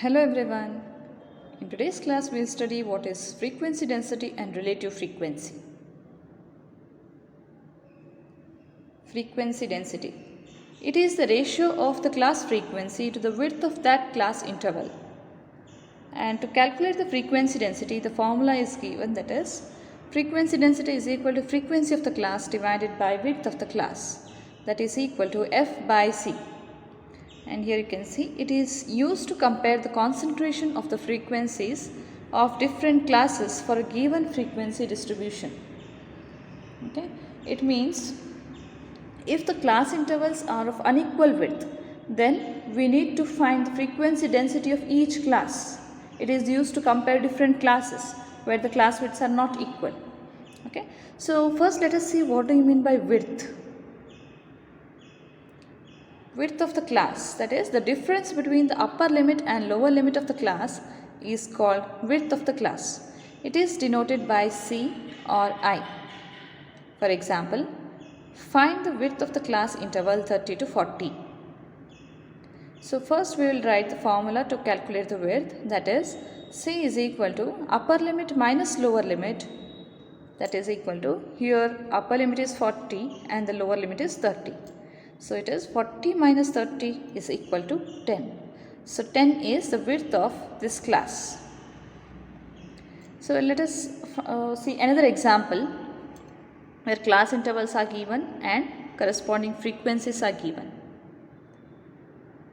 Hello everyone. In today's class we will study what is frequency density and relative frequency. Frequency density. It is the ratio of the class frequency to the width of that class interval. And to calculate the frequency density, the formula is given, that is frequency density is equal to frequency of the class divided by width of the class, that is equal to F by C. And here you can see it is used to compare the concentration of the frequencies of different classes for a given frequency distribution. Okay, it means if the class intervals are of unequal width, then we need to find the frequency density of each class. It is used to compare different classes where the class widths are not equal. Okay, so first let us see what do you mean by width. Width of the class, that is the difference between the upper limit and lower limit of the class, is called width of the class. It is denoted by C or I. For example, find the width of the class interval 30 to 40. So first we will write the formula to calculate the width, that is C is equal to upper limit minus lower limit, that is equal to, here upper limit is 40 and the lower limit is 30. So it is 40 minus 30 is equal to 10. So 10 is the width of this class. So let us see another example where class intervals are given and corresponding frequencies are given.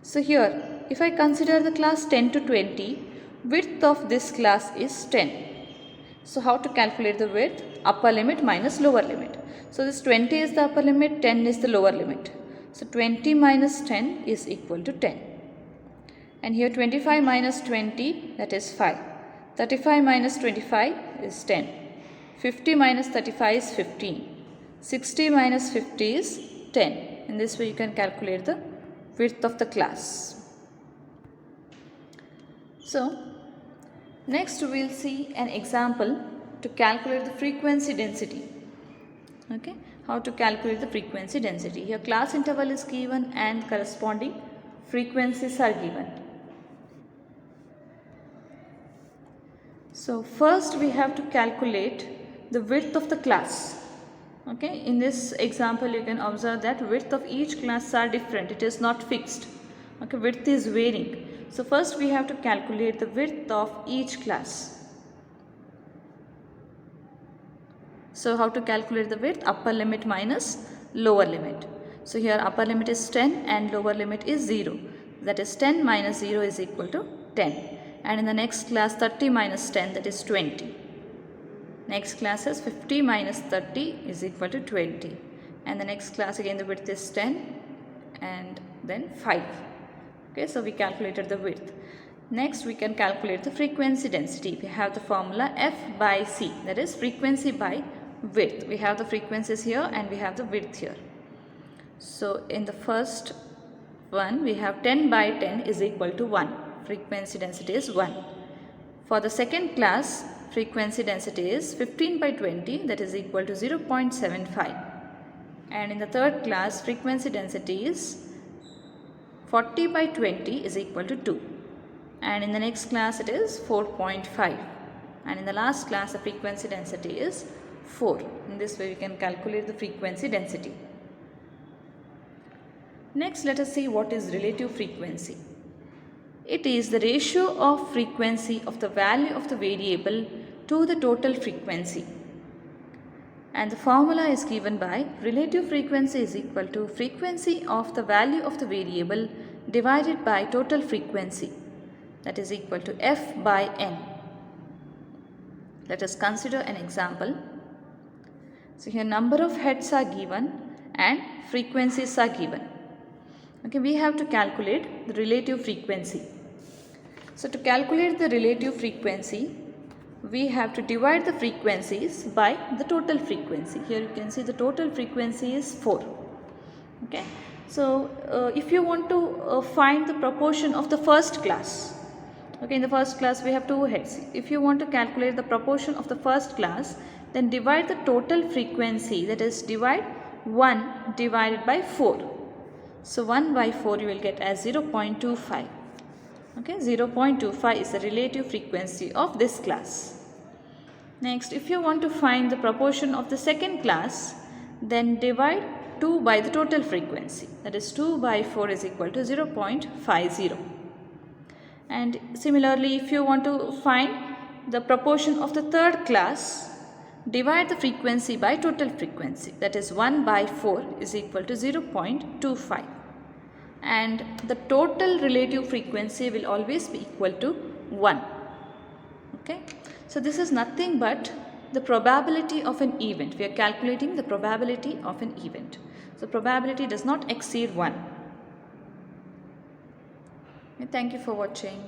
So here if I consider the class 10 to 20, width of this class is 10. So how to calculate the width? Upper limit minus lower limit. So this 20 is the upper limit, 10 is the lower limit. So 20 minus 10 is equal to 10. And here 25 minus 20, that is 5. 35 minus 25 is 10. 50 minus 35 is 15. 60 minus 50 is 10. In this way you can calculate the width of the class. So next we will see an example to calculate the frequency density. Okay, how to calculate the frequency density. Here class interval is given and corresponding frequencies are given. So first we have to calculate the width of the class. Okay, in this example you can observe that width of each class are different, it is not fixed. Okay, width is varying. So first we have to calculate the width of each class. So how to calculate the width? Upper limit minus lower limit. So here upper limit is 10 and lower limit is 0. That is 10 minus 0 is equal to 10. And in the next class 30 minus 10, that is 20. Next class is 50 minus 30 is equal to 20. And the next class again the width is 10 and then 5. Okay, so we calculated the width. Next we can calculate the frequency density. We have the formula F by C, that is frequency by width. We have the frequencies here and we have the width here. So in the first one we have 10 by 10 is equal to 1. Frequency density is 1. For the second class frequency density is 15 by 20, that is equal to 0.75. And in the third class frequency density is 40 by 20 is equal to 2. And in the next class it is 4.5. And in the last class the frequency density is 4. In this way we can calculate the frequency density. Next let us see what is relative frequency. It is the ratio of frequency of the value of the variable to the total frequency. And the formula is given by relative frequency is equal to frequency of the value of the variable divided by total frequency, that is equal to F by N. Let us consider an example. So here number of heads are given and frequencies are given. Okay, we have to calculate the relative frequency. So to calculate the relative frequency, we have to divide the frequencies by the total frequency. Here you can see the total frequency is 4. Okay, so if you want to find the proportion of the first class, okay, in the first class we have 2 heads. If you want to calculate the proportion of the first class, then divide the total frequency, that is divide 1 divided by 4. So 1 by 4 you will get as 0.25. Okay, 0.25 is the relative frequency of this class. Next, if you want to find the proportion of the second class, then divide 2 by the total frequency. That is 2 by 4 is equal to 0.50. And similarly, if you want to find the proportion of the third class, divide the frequency by total frequency. That is 1 by 4 is equal to 0.25. And the total relative frequency will always be equal to 1. Okay. So this is nothing but the probability of an event. We are calculating the probability of an event. So probability does not exceed 1. Thank you for watching.